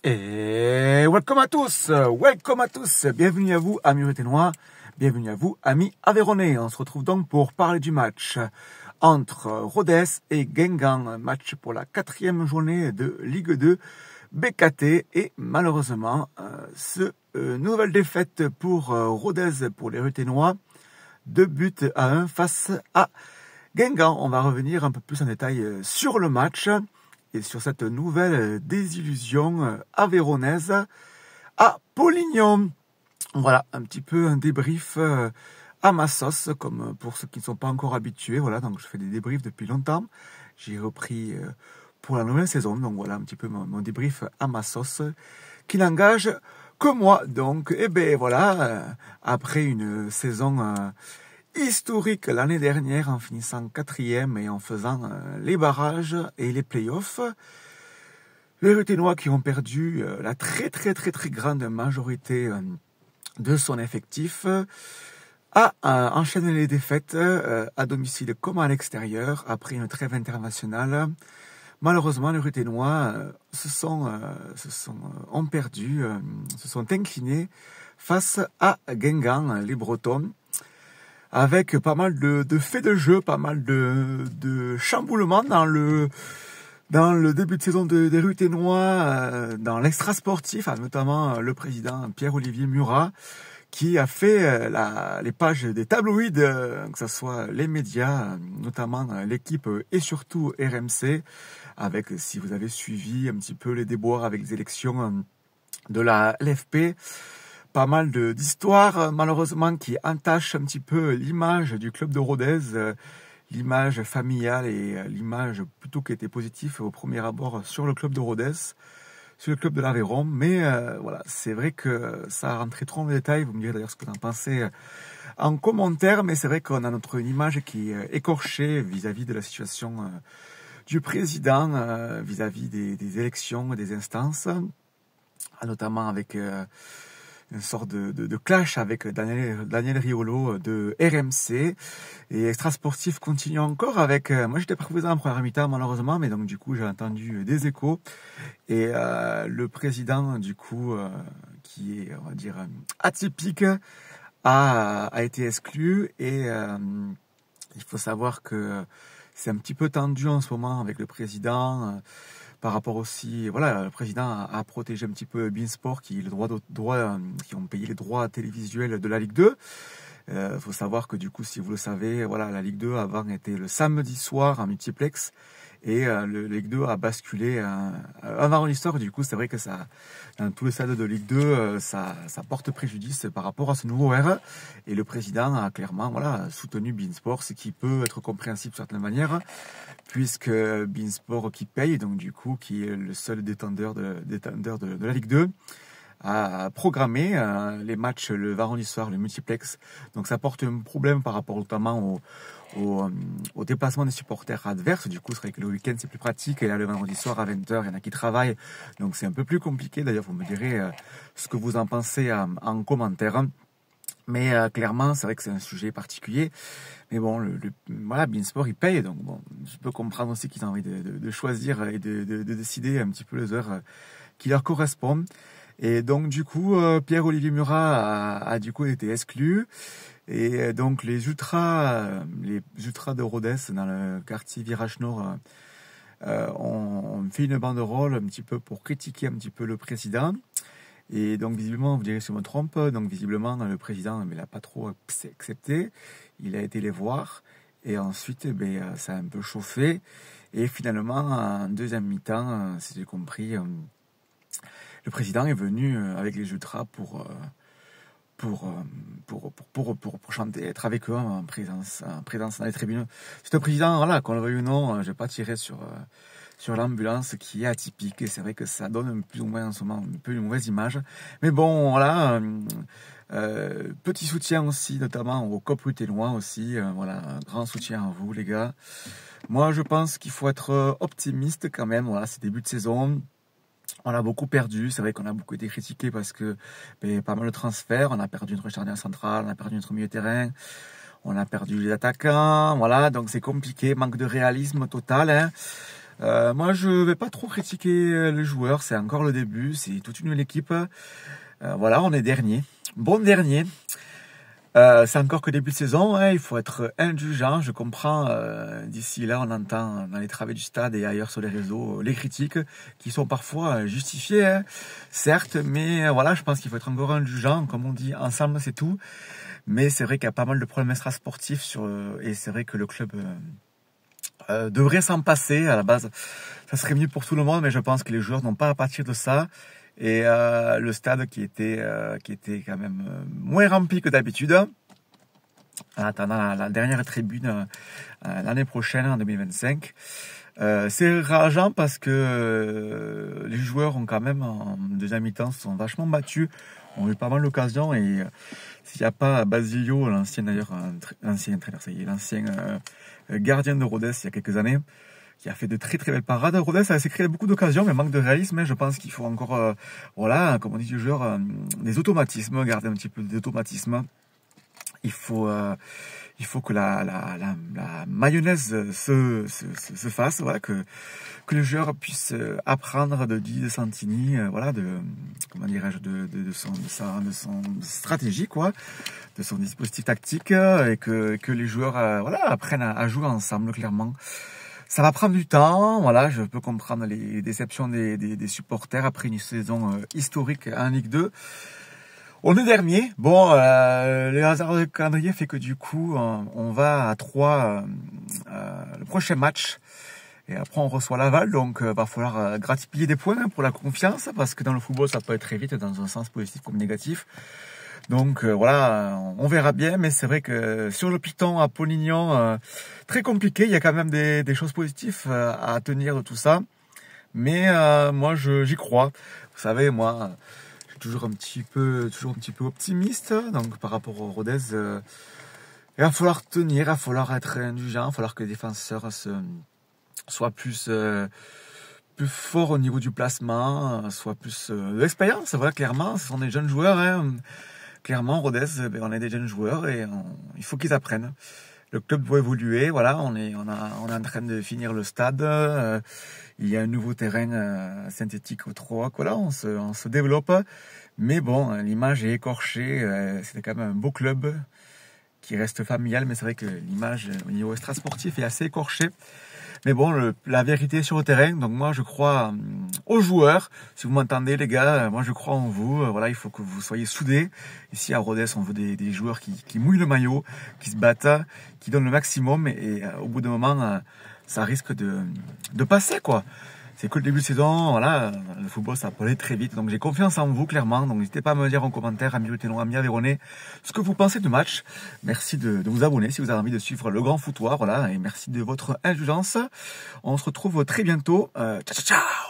Et welcome à tous, bienvenue à vous amis ruténois, bienvenue à vous amis aveyronnais. On se retrouve donc pour parler du match entre Rodez et Guingamp, un match pour la 4e journée de Ligue 2 BKT et malheureusement nouvelle défaite pour Rodez pour les ruténois, 2-1 face à Guingamp. On va revenir un peu plus en détail sur le match et sur cette nouvelle désillusion aveyronnaise à Polignon. Voilà, un petit peu un débrief à ma sauce, comme pour ceux qui ne sont pas encore habitués. Voilà, donc je fais des débriefs depuis longtemps. J'ai repris pour la nouvelle saison, donc voilà un petit peu mon débrief à ma sauce, qui n'engage que moi. Donc, et ben voilà, après une saison historique l'année dernière en finissant 4e et en faisant les barrages et les playoffs, les ruténois qui ont perdu la très grande majorité de son effectif a enchaîné les défaites à domicile comme à l'extérieur après une trêve internationale. Malheureusement, les ruténois se sont inclinés face à Guingamp, les Bretons, avec pas mal de faits de jeu, pas mal de chamboulements dans le début de saison des ruténois, dans l'extra sportif, notamment le président Pierre-Olivier Murat, qui a fait les pages des tabloïds, que ce soit les médias, notamment l'équipe et surtout RMC, avec, si vous avez suivi un petit peu les déboires avec les élections de la LFP, pas mal d'histoires malheureusement qui entachent un petit peu l'image du club de Rodez, l'image familiale et l'image plutôt qui était positive au premier abord sur le club de Rodez, sur le club de l'Aveyron. Mais voilà, c'est vrai que ça a rentré trop en détail. Vous me direz d'ailleurs ce que vous en pensez en commentaire, mais c'est vrai qu'on a notre image qui est écorchée vis-à-vis de la situation du président, vis-à-vis des élections, des instances, notamment avec une sorte de clash avec Daniel Riolo de RMC. Et Extra Sportif continue encore avec... moi j'étais présent en première mi-temps malheureusement, mais donc du coup j'ai entendu des échos. Et le président du coup, qui est on va dire atypique, a été exclu. Et il faut savoir que c'est un petit peu tendu en ce moment avec le président, par rapport aussi, voilà, le président a protégé un petit peu Beansport qui ont payé les droits télévisuels de la Ligue 2. Faut savoir que du coup, si vous le savez, voilà, la Ligue 2 avant était le samedi soir en multiplex et le Ligue 2 a basculé avant l'histoire. Du coup, c'est vrai que ça, dans tous les stades de Ligue 2, ça porte préjudice par rapport à ce nouveau R. Et le président a clairement, voilà, soutenu Beansport, ce qui peut être compréhensible de certaines manières, puisque Beansport qui paye, donc du coup, qui est le seul détenteur de la Ligue 2, a programmé les matchs le vendredi soir, le multiplex. Donc ça porte un problème par rapport notamment au déplacement des supporters adverses. Du coup, c'est vrai que le week-end c'est plus pratique, et là le vendredi soir à 20h, il y en a qui travaillent, donc c'est un peu plus compliqué. D'ailleurs, vous me direz ce que vous en pensez en commentaire. Mais clairement, c'est vrai que c'est un sujet particulier. Mais bon, voilà, Beansport, il paye. Donc bon, je peux comprendre aussi qu'ils ont envie de choisir et de décider un petit peu les heures qui leur correspondent. Et donc du coup, Pierre-Olivier Murat a du coup été exclu. Et donc les ultras de Rodez dans le quartier Virage Nord ont fait une banderole un petit peu pour critiquer un petit peu le président. Et donc visiblement, vous direz si je me trompe, donc visiblement le président il n'a pas trop accepté. Il a été les voir et ensuite ça a un peu chauffé. Et finalement, en deuxième mi-temps, si j'ai compris, le président est venu avec les ultras pour chanter, être avec eux en présence dans les tribunes. C'est un président, voilà, qu'on le veuille ou non, je vais pas tirer sur l'ambulance, qui est atypique, et c'est vrai que ça donne plus ou moins en ce moment un peu une mauvaise image. Mais bon, voilà, petit soutien aussi, notamment au COP ruténois aussi, voilà, un grand soutien à vous les gars. Moi je pense qu'il faut être optimiste quand même, voilà, c'est début de saison. On a beaucoup perdu, c'est vrai qu'on a beaucoup été critiqué parce que pas mal de transferts, on a perdu notre charnière centrale, on a perdu notre milieu de terrain, on a perdu les attaquants, voilà, donc c'est compliqué, manque de réalisme total, hein. Moi, je vais pas trop critiquer les joueurs. C'est encore le début. C'est toute une nouvelle équipe. Voilà, on est dernier. Bon dernier. C'est encore que début de saison, hein, il faut être indulgent, je comprends. D'ici là, on entend dans les travées du stade et ailleurs sur les réseaux les critiques qui sont parfois justifiées, hein, certes, mais voilà, je pense qu'il faut être encore indulgent. Comme on dit, ensemble c'est tout. Mais c'est vrai qu'il y a pas mal de problèmes extrasportifs et c'est vrai que le club devrait s'en passer. À la base, ça serait mieux pour tout le monde, mais je pense que les joueurs n'ont pas à partir de ça. Et le stade qui était quand même moins rempli que d'habitude, en attendant la dernière tribune l'année prochaine, en 2025. C'est rageant parce que les joueurs ont quand même, en deuxième mi-temps, se sont vachement battus, ont eu pas mal d'occasions. Et s'il n'y a pas Basilio, l'ancien entraîneur, ça y est, l'ancien gardien de Rodez il y a quelques années, qui a fait de très très belles parades. Rodez s'est créé beaucoup d'occasions, mais manque de réalisme. Je pense qu'il faut encore, voilà, comme on dit du joueur, des automatismes, garder un petit peu d'automatisme. Il faut que la mayonnaise se fasse, voilà, que le joueur puisse apprendre de Didier Santini, voilà, comment dirais-je, de son stratégie, quoi, de son dispositif tactique, et que les joueurs, voilà, apprennent à jouer ensemble, clairement. Ça va prendre du temps, voilà, je peux comprendre les déceptions des supporters après une saison historique en Ligue 2. On est dernier. Bon, le hasard de calendrier fait que du coup, on va à 3 le prochain match. Et après, on reçoit Laval, donc va falloir grappiller des points pour la confiance, parce que dans le football, ça peut être très vite dans un sens positif comme négatif. Donc voilà, on verra bien, mais c'est vrai que sur le piton à Polignon, très compliqué. Il y a quand même des choses positives à tenir de tout ça. Mais moi, j'y crois. Vous savez, moi, je suis toujours un petit peu optimiste. Donc par rapport au Rodez, il va falloir tenir, il va falloir être indulgent, il va falloir que les défenseurs soient plus forts au niveau du placement, soient plus d'expérience. Voilà, clairement, ce sont des jeunes joueurs, hein. Clairement, Rodez, on est des jeunes joueurs et il faut qu'ils apprennent. Le club doit évoluer. Voilà, on est en train de finir le stade. Il y a un nouveau terrain synthétique au Troc. Voilà, on se développe. Mais bon, l'image est écorchée. C'était quand même un beau club qui reste familial, mais c'est vrai que l'image au niveau extrasportif est assez écorchée. Mais bon, la vérité est sur le terrain. Donc moi, je crois aux joueurs. Si vous m'entendez, les gars, moi je crois en vous. Voilà, il faut que vous soyez soudés. Ici à Rodez, on veut des joueurs qui mouillent le maillot, qui se battent, qui donnent le maximum. Et au bout d'un moment, ça risque de passer, quoi. C'est que le début de saison, voilà, le football, ça peut aller très vite. Donc j'ai confiance en vous, clairement. Donc n'hésitez pas à me dire en commentaire, amis Luténon, amis Aveyronais, ce que vous pensez du match. Merci de vous abonner si vous avez envie de suivre le grand foutoir, voilà. Et merci de votre indulgence. On se retrouve très bientôt. Ciao, ciao, ciao!